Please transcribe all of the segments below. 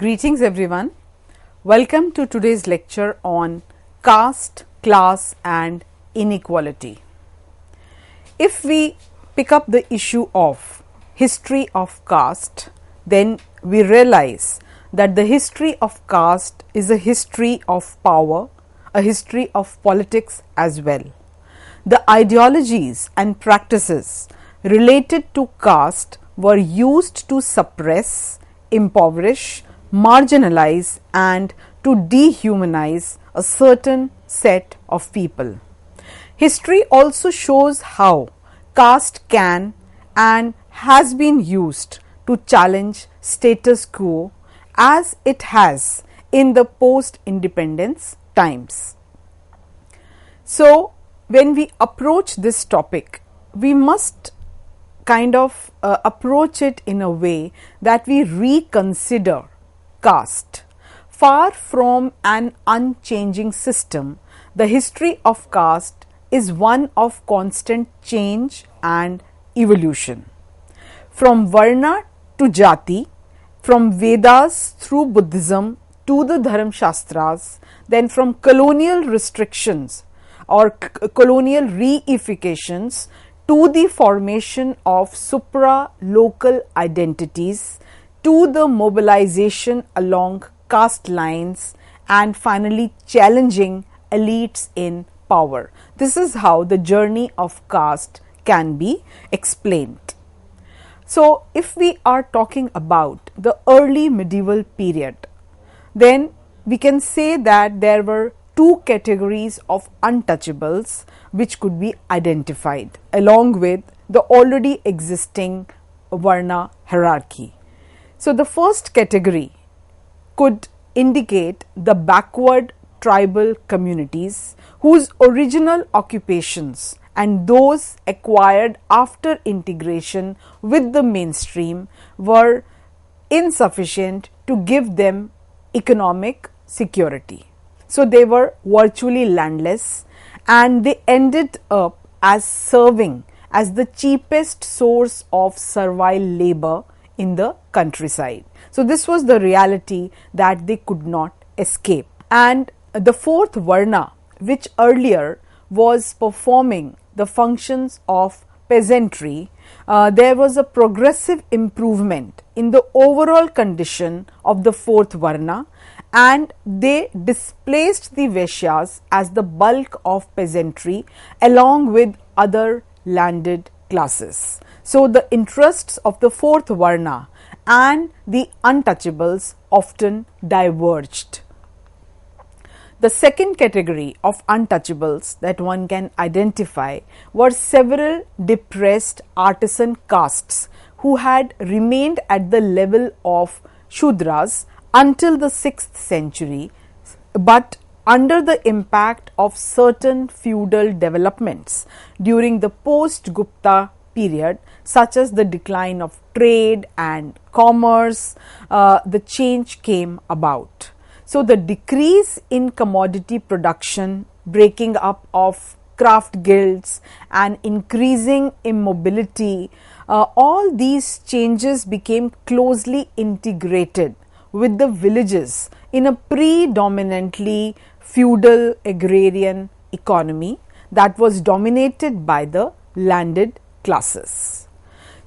Greetings everyone. Welcome to today's lecture on caste, class and inequality. If we pick up the issue of history of caste, then we realize that the history of caste is a history of power, a history of politics as well. The ideologies and practices related to caste were used to suppress, impoverish, marginalize and to dehumanize a certain set of people. History also shows how caste can and has been used to challenge status quo as it has in the post-independence times. So, when we approach this topic, we must approach it in a way that we reconsider caste. Far from an unchanging system, the history of caste is one of constant change and evolution. From Varna to Jati, from Vedas through Buddhism to the Dharma Shastras, then from colonial restrictions or colonial reifications to the formation of supra-local identities, to the mobilization along caste lines and finally challenging elites in power. This is how the journey of caste can be explained. So, if we are talking about the early medieval period, then we can say that there were two categories of untouchables which could be identified along with the already existing Varna hierarchy. So, the first category could indicate the backward tribal communities whose original occupations and those acquired after integration with the mainstream were insufficient to give them economic security. So, they were virtually landless and they ended up as serving as the cheapest source of servile labor in the countryside. So, this was the reality that they could not escape. And the fourth Varna, which earlier was performing the functions of peasantry, there was a progressive improvement in the overall condition of the fourth Varna and they displaced the Vaishyas as the bulk of peasantry along with other landed classes. So, the interests of the fourth Varna and the untouchables often diverged. The second category of untouchables that one can identify were several depressed artisan castes who had remained at the level of Shudras until the 6th century, but under the impact of certain feudal developments during the post-Gupta period, such as the decline of trade and commerce, the change came about. So, the decrease in commodity production, breaking up of craft guilds and increasing immobility, all these changes became closely integrated with the villages in a predominantly feudal agrarian economy that was dominated by the landed classes.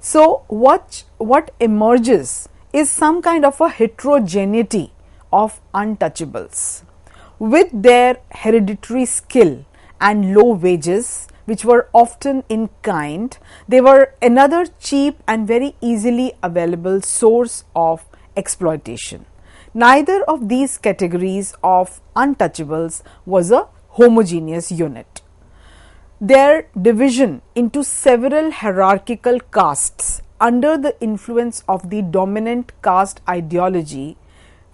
So, what emerges is some kind of a heterogeneity of untouchables. With their hereditary skill and low wages, which were often in kind, they were another cheap and very easily available source of exploitation. Neither of these categories of untouchables was a homogeneous unit. Their division into several hierarchical castes under the influence of the dominant caste ideology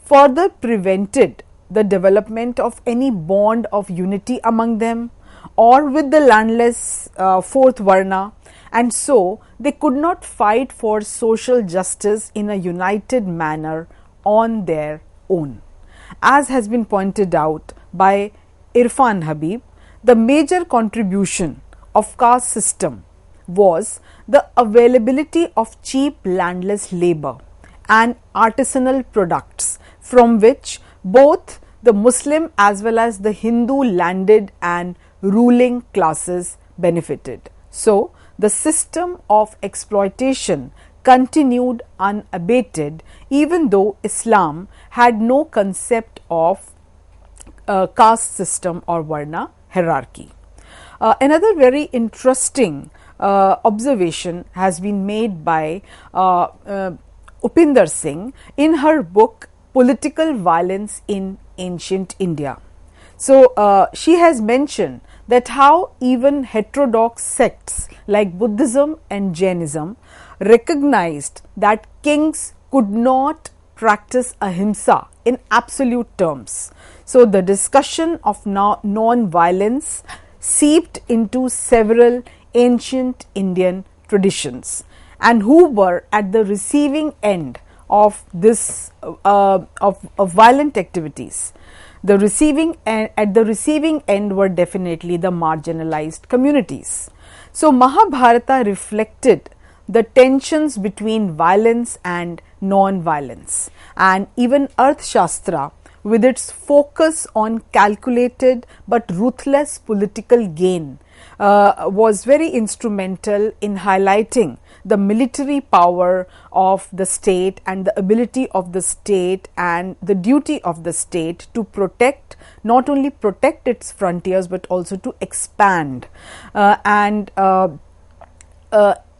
further prevented the development of any bond of unity among them or with the landless fourth Varna, and so they could not fight for social justice in a united manner on their own. As has been pointed out by Irfan Habib, the major contribution of caste system was the availability of cheap landless labor and artisanal products from which both the Muslim as well as the Hindu landed and ruling classes benefited. So, the system of exploitation continued unabated even though Islam had no concept of caste system or Varna hierarchy. Another very interesting observation has been made by Upinder Singh in her book Political Violence in Ancient India. So, she has mentioned that how even heterodox sects like Buddhism and Jainism recognized that kings could not practice ahimsa in absolute terms. So, the discussion of non-violence seeped into several ancient Indian traditions, and who were at the receiving end of this of violent activities. At the receiving end were definitely the marginalized communities. So, Mahabharata reflected the tensions between violence and non-violence, and even Arthashastra, with its focus on calculated but ruthless political gain, was very instrumental in highlighting the military power of the state and the ability of the state and the duty of the state to protect, not only protect its frontiers but also to expand.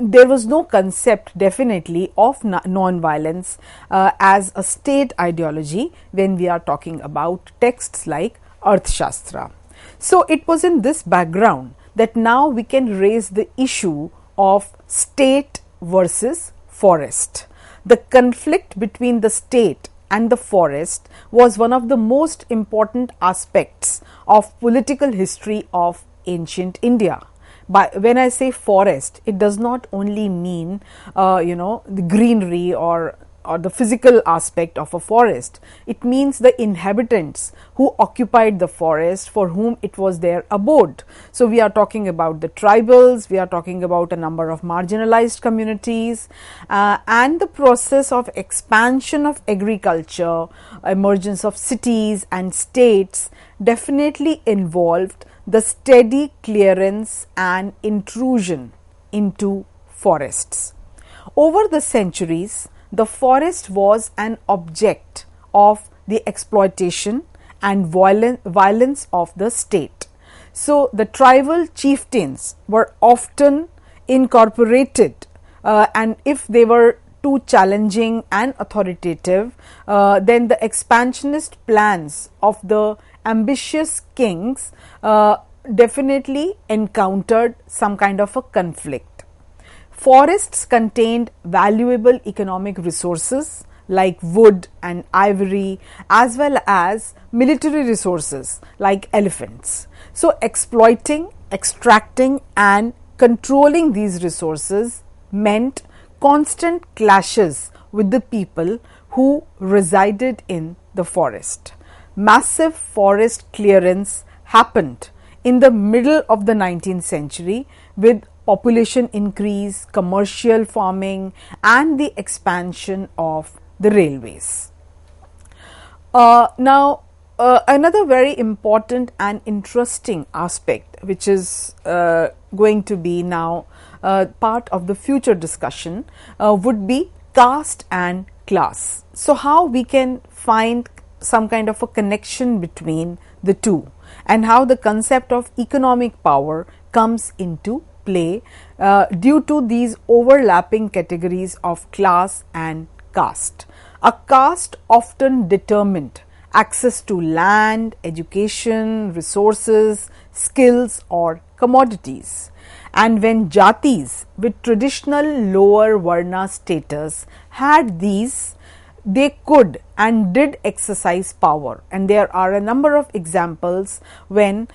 There was no concept definitely of non-violence as a state ideology when we are talking about texts like Arthashastra. So, it was in this background that now we can raise the issue of state versus forest. The conflict between the state and the forest was one of the most important aspects of political history of ancient India. When I say forest, it does not only mean the greenery or the physical aspect of a forest. It means the inhabitants who occupied the forest, for whom it was their abode. So, we are talking about the tribals, we are talking about a number of marginalized communities, and the process of expansion of agriculture, emergence of cities and states definitely involved the steady clearance and intrusion into forests. Over the centuries, the forest was an object of the exploitation and violence of the state. So, the tribal chieftains were often incorporated, and if they were too challenging and authoritative, then the expansionist plans of the ambitious kings definitely encountered some kind of a conflict. Forests contained valuable economic resources like wood and ivory, as well as military resources like elephants. So, exploiting, extracting and controlling these resources meant constant clashes with the people who resided in the forest. Massive forest clearance happened in the middle of the 19th century with population increase, commercial farming and the expansion of the railways. Another very important and interesting aspect, which is going to be now part of the future discussion, would be caste and class. So, how we can find some kind of a connection between the two, and how the concept of economic power comes into play due to these overlapping categories of class and caste. A caste often determined access to land, education, resources, skills or commodities. And when jatis with traditional lower Varna status had these, they could and did exercise power, and there are a number of examples when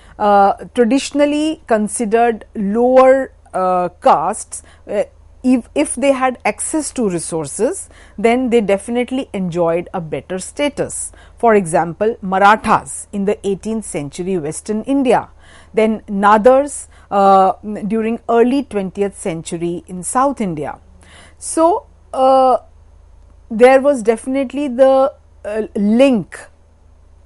traditionally considered lower castes, if they had access to resources, then they definitely enjoyed a better status. For example, Marathas in the 18th century Western India, then Nadars during early 20th century in South India. So, there was definitely the link,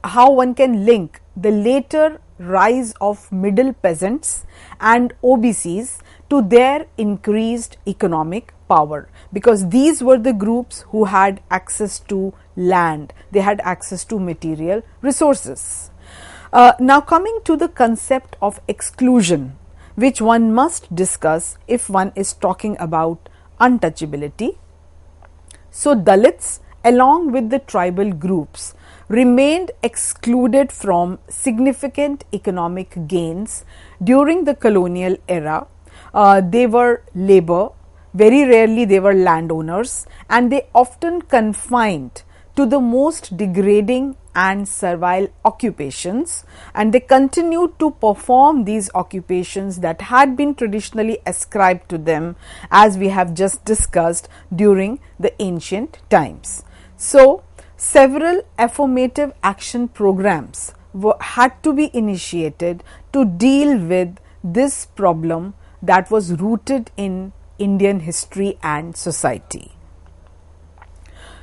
how one can link the later rise of middle peasants and OBCs to their increased economic power, because these were the groups who had access to land, they had access to material resources. Now coming to the concept of exclusion, which one must discuss if one is talking about untouchability. So Dalits, along with the tribal groups, remained excluded from significant economic gains during the colonial era. They were labor, very rarely they were landowners, and they often confined to the most degrading and servile occupations, and they continued to perform these occupations that had been traditionally ascribed to them, as we have just discussed, during the ancient times. So, several affirmative action programs had to be initiated to deal with this problem that was rooted in Indian history and society.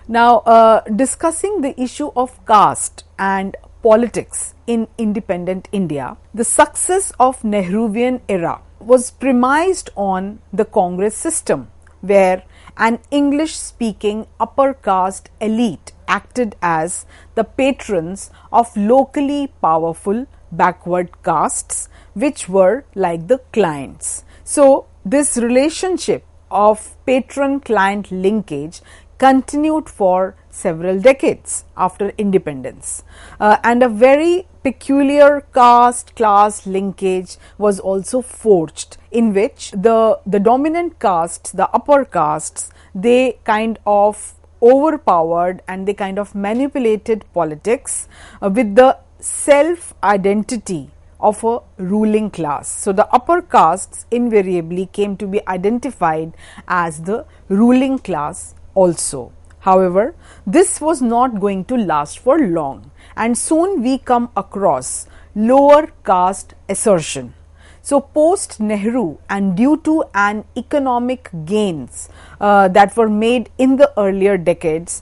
Now, discussing the issue of caste and politics in independent India, the success of Nehruvian era was premised on the Congress system, where an English-speaking upper caste elite acted as the patrons of locally powerful backward castes, which were like the clients. So, this relationship of patron-client linkage continued for several decades after independence, and a very peculiar caste class linkage was also forged, in which the dominant castes, the upper castes, they kind of overpowered and they kind of manipulated politics with the self identity of a ruling class. So, the upper castes invariably came to be identified as the ruling class also. However, this was not going to last for long, and soon we come across lower caste assertion. So, post Nehru, and due to an economic gains that were made in the earlier decades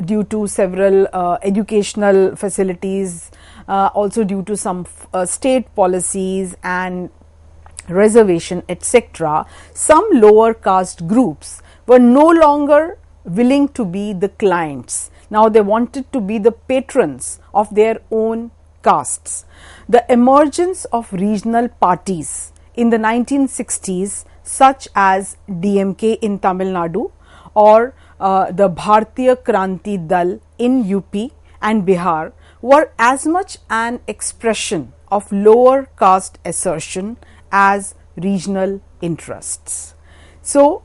due to several educational facilities, also due to some state policies and reservation, etc., some lower caste groups were no longer willing to be the clients. Now they wanted to be the patrons of their own castes. The emergence of regional parties in the 1960s, such as DMK in Tamil Nadu or the Bharatiya Kranti Dal in UP and Bihar, were as much an expression of lower caste assertion as regional interests. So,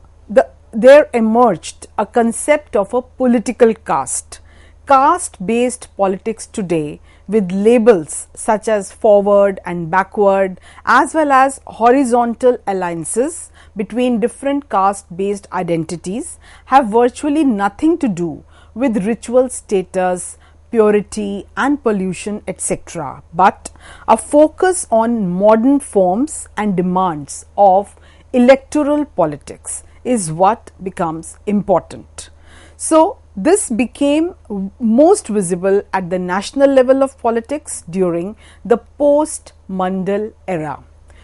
there emerged a concept of a political caste. Caste-based politics today, with labels such as forward and backward, as well as horizontal alliances between different caste-based identities, have virtually nothing to do with ritual status, purity and pollution, etc., but a focus on modern forms and demands of electoral politics is what becomes important. So, this became most visible at the national level of politics during the post-Mandal era.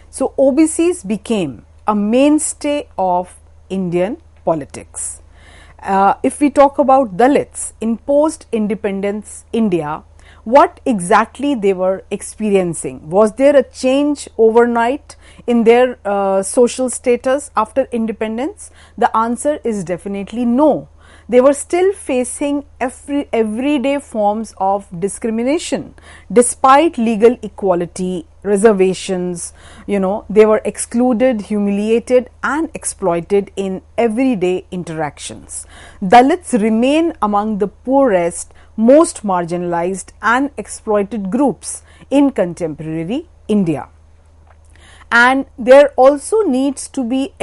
So, OBCs became a mainstay of Indian politics. If we talk about Dalits in post-independence India, what exactly they were experiencing? Was there a change overnight in their social status after independence? The answer is definitely no. They were still facing everyday forms of discrimination despite legal equality, reservations. They were excluded, humiliated and exploited in everyday interactions. Dalits remain among the poorest, most marginalized and exploited groups in contemporary India. And there also needs to be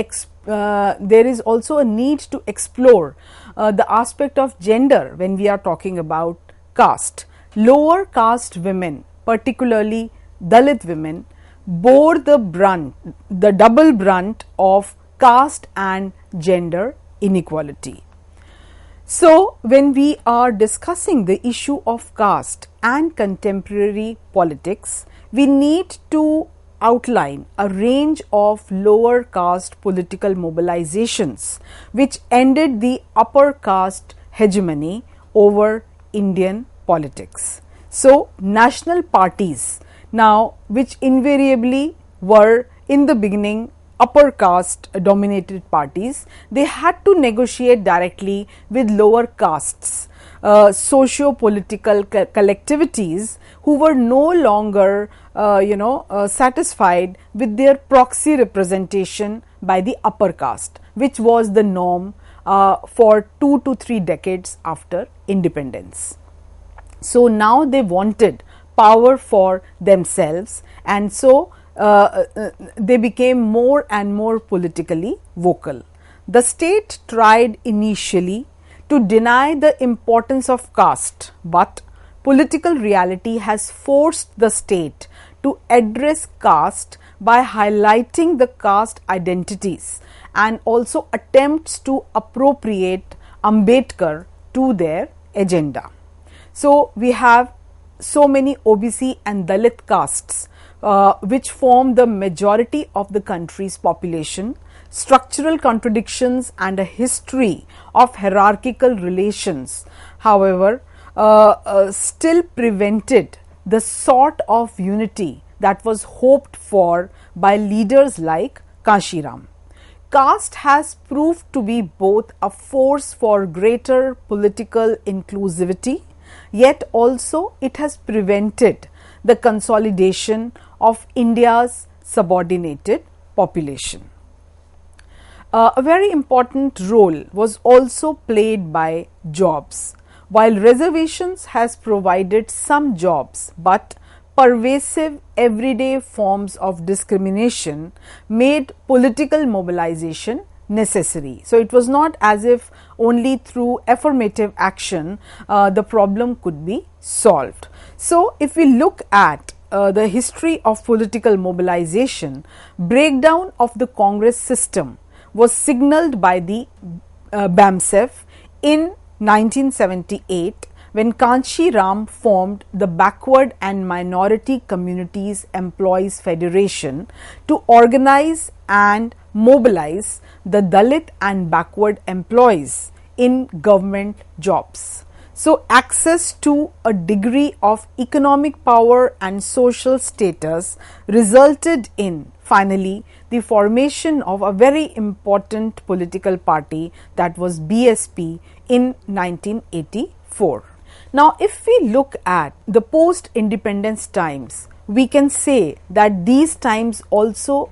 there is also a need to explore the aspect of gender when we are talking about caste. Lower caste women, particularly Dalit women, bore the double brunt of caste and gender inequality. So, when we are discussing the issue of caste and contemporary politics, we need to outline a range of lower caste political mobilizations which ended the upper caste hegemony over Indian politics. So, national parties now, which invariably were in the beginning upper caste dominated parties, they had to negotiate directly with lower castes, socio-political collectivities who were no longer satisfied with their proxy representation by the upper caste, which was the norm for 2 to 3 decades after independence. So now they wanted power for themselves, and so they became more and more politically vocal. The state tried initially to deny the importance of caste, but political reality has forced the state to address caste by highlighting the caste identities and also attempts to appropriate Ambedkar to their agenda. So, we have so many OBC and Dalit castes which form the majority of the country's population, structural contradictions and a history of hierarchical relations, however, still prevented the sort of unity that was hoped for by leaders like Kashiram. Caste has proved to be both a force for greater political inclusivity, yet also it has prevented the consolidation of India's subordinated population. A very important role was also played by jobs. While reservations has provided some jobs, but pervasive everyday forms of discrimination made political mobilization necessary. So, it was not as if only through affirmative action the problem could be solved. So, if we look at the history of political mobilization, breakdown of the Congress system was signaled by the BAMSEF in 1978 when Kanshi Ram formed the Backward and Minority Communities Employees Federation to organize and mobilize the Dalit and backward employees in government jobs. So, access to a degree of economic power and social status resulted in finally the formation of a very important political party, that was BSP, in 1984. Now, if we look at the post-independence times, we can say that these times also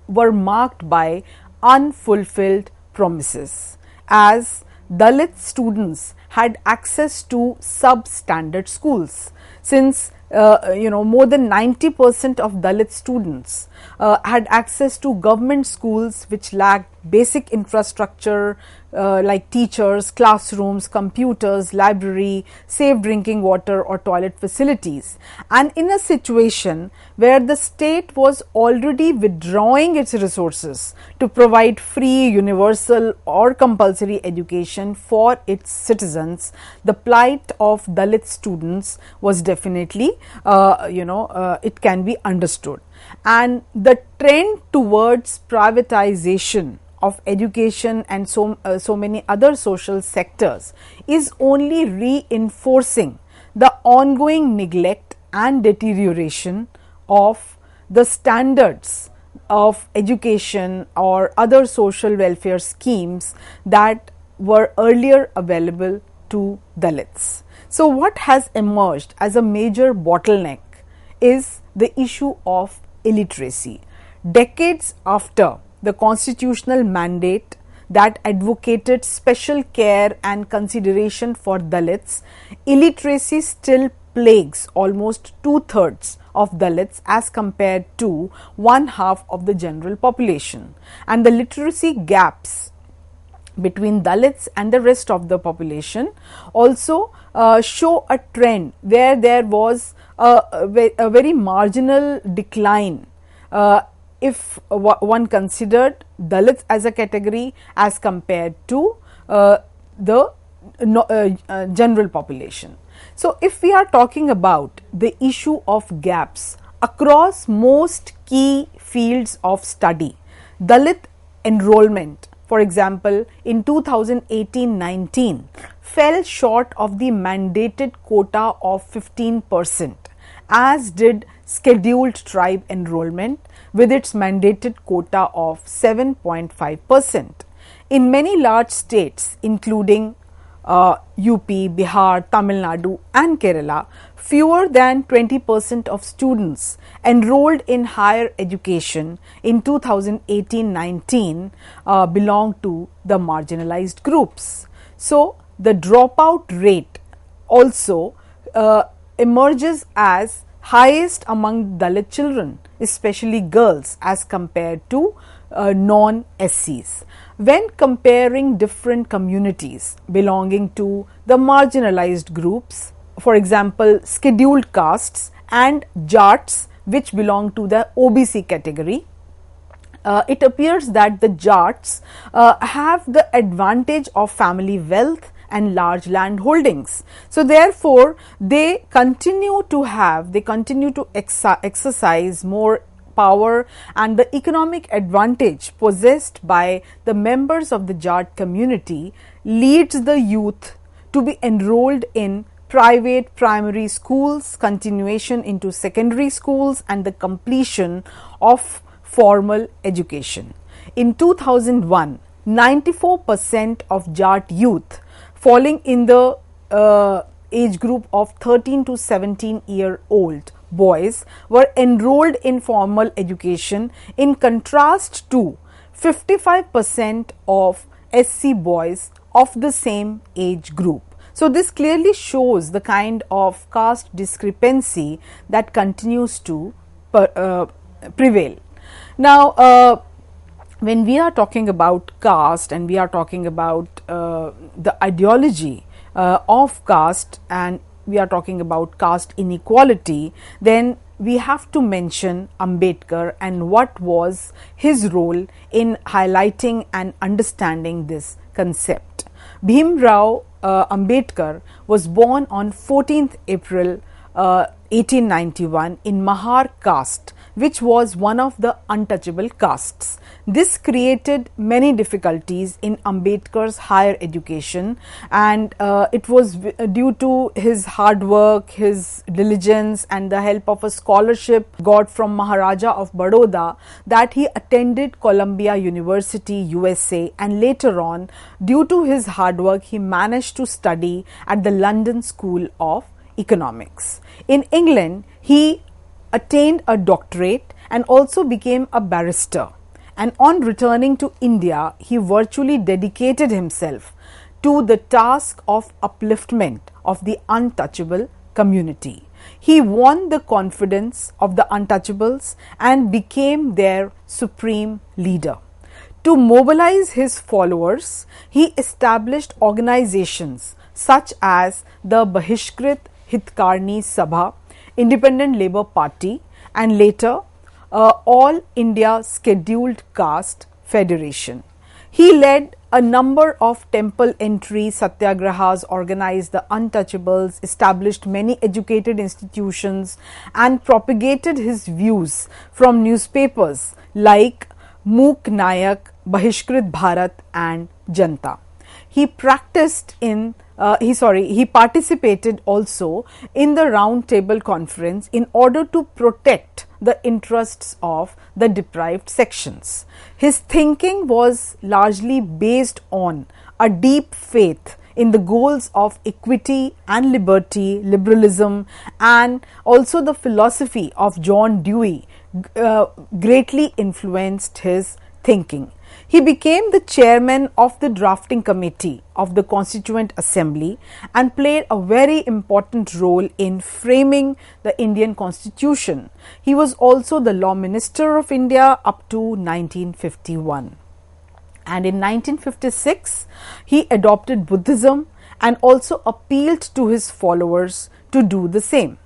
were marked by unfulfilled promises, as Dalit students had access to substandard schools. Since more than 90% of Dalit students had access to government schools which lacked basic infrastructure like teachers, classrooms, computers, library, safe drinking water or toilet facilities, and in a situation where the state was already withdrawing its resources to provide free, universal or compulsory education for its citizens, the plight of Dalit students was definitely it can be understood, and the trend towards privatization of education and so many other social sectors is only reinforcing the ongoing neglect and deterioration of the standards of education or other social welfare schemes that were earlier available to Dalits. So, what has emerged as a major bottleneck is the issue of illiteracy. Decades after the constitutional mandate that advocated special care and consideration for Dalits, illiteracy still plagues almost 2/3 of Dalits as compared to 1/2 of the general population, and the literacy gaps between Dalits and the rest of the population also show a trend where there was a very marginal decline if one considered Dalits as a category as compared to the general population. So, if we are talking about the issue of gaps across most key fields of study, Dalit enrollment, for example, in 2018-19 fell short of the mandated quota of 15%, as did scheduled tribe enrollment with its mandated quota of 7.5%. In many large states, including UP, Bihar, Tamil Nadu and Kerala, fewer than 20% of students enrolled in higher education in 2018-19 belong to the marginalized groups. So, the dropout rate also emerges as highest among Dalit children, especially girls, as compared to non-SCs. When comparing different communities belonging to the marginalized groups, for example, scheduled castes and Jats, which belong to the OBC category, it appears that the Jats have the advantage of family wealth and large land holdings. So, therefore, they continue to exercise more power, and the economic advantage possessed by the members of the Jat community leads the youth to be enrolled in private primary schools, continuation into secondary schools and the completion of formal education. In 2001, 94% of Jat youth falling in the age group of 13 to 17-year-old boys were enrolled in formal education, in contrast to 55% of SC boys of the same age group. So, this clearly shows the kind of caste discrepancy that continues to prevail. Now, when we are talking about caste and we are talking about the ideology of caste, and we are talking about caste inequality, then we have to mention Ambedkar and what was his role in highlighting and understanding this concept. Bhim Rao Ambedkar was born on 14th April 1891 in Mahar caste, which was one of the untouchable castes. This created many difficulties in Ambedkar's higher education, and it was due to his hard work, his diligence and the help of a scholarship got from Maharaja of Baroda that he attended Columbia University, USA, and later on, due to his hard work, he managed to study at the London School of Economics. In England, he attained a doctorate and also became a barrister, and on returning to India, he virtually dedicated himself to the task of upliftment of the untouchable community. He won the confidence of the untouchables and became their supreme leader. To mobilize his followers, he established organizations such as the Bahishkrit Hitkarni Sabha, Independent Labour Party, and later All India Scheduled Caste Federation. He led a number of temple entry satyagrahas, organized the untouchables, established many educated institutions, and propagated his views from newspapers like Mook Nayak, Bahishkrit Bharat and Janta. He participated also in the Round Table Conference in order to protect the interests of the deprived sections. His thinking was largely based on a deep faith in the goals of equity and liberty, liberalism, and also the philosophy of John Dewey greatly influenced his thinking. He became the chairman of the drafting committee of the Constituent Assembly and played a very important role in framing the Indian Constitution. He was also the Law Minister of India up to 1951. And in 1956, he adopted Buddhism and also appealed to his followers to do the same.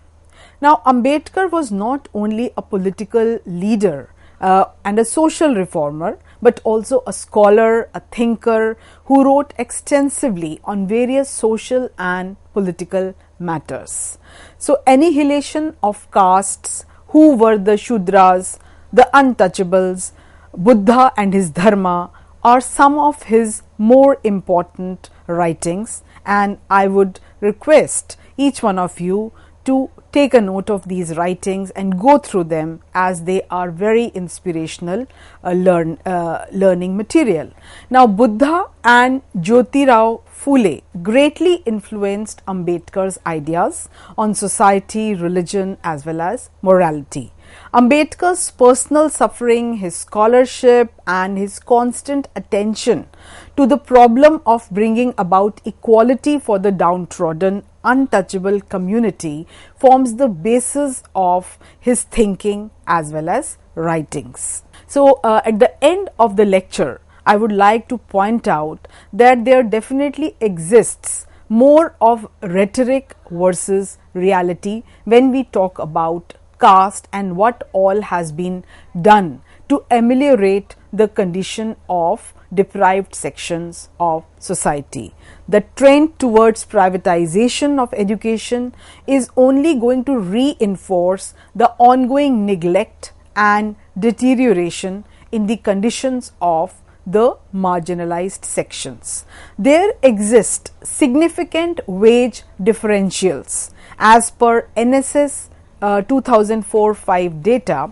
Now, Ambedkar was not only a political leader and a social reformer, but also a scholar, a thinker who wrote extensively on various social and political matters. So, annihilation of castes, who were the Shudras, the untouchables, Buddha and his Dharma are some of his more important writings, and I would request each one of you to take a note of these writings and go through them, as they are very inspirational learning material. Now, Buddha and Jyotirao Phule greatly influenced Ambedkar's ideas on society, religion as well as morality. Ambedkar's personal suffering, his scholarship and his constant attention to the problem of bringing about equality for the downtrodden, untouchable community forms the basis of his thinking as well as writings. So, at the end of the lecture, I would like to point out that there definitely exists more of rhetoric versus reality when we talk about caste and what all has been done to ameliorate the condition of deprived sections of society. The trend towards privatization of education is only going to reinforce the ongoing neglect and deterioration in the conditions of the marginalized sections. There exist significant wage differentials as per NSS 2004-5 data.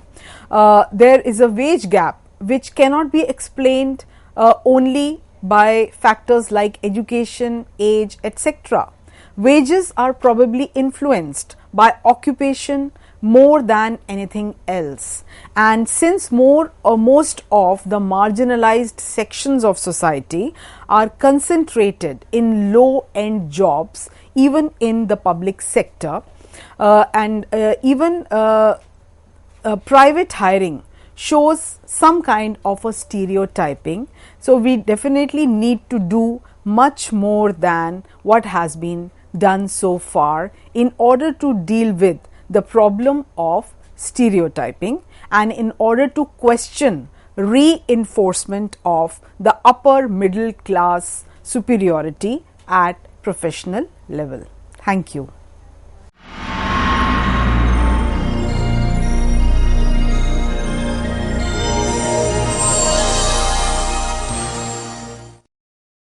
There is a wage gap which cannot be explained only by factors like education, age, etc. Wages are probably influenced by occupation more than anything else, and since more or most of the marginalized sections of society are concentrated in low end jobs, even in the public sector, and even private hiring shows some kind of a stereotyping. So, we definitely need to do much more than what has been done so far in order to deal with the problem of stereotyping and in order to question reinforcement of the upper middle class superiority at professional level. Thank you.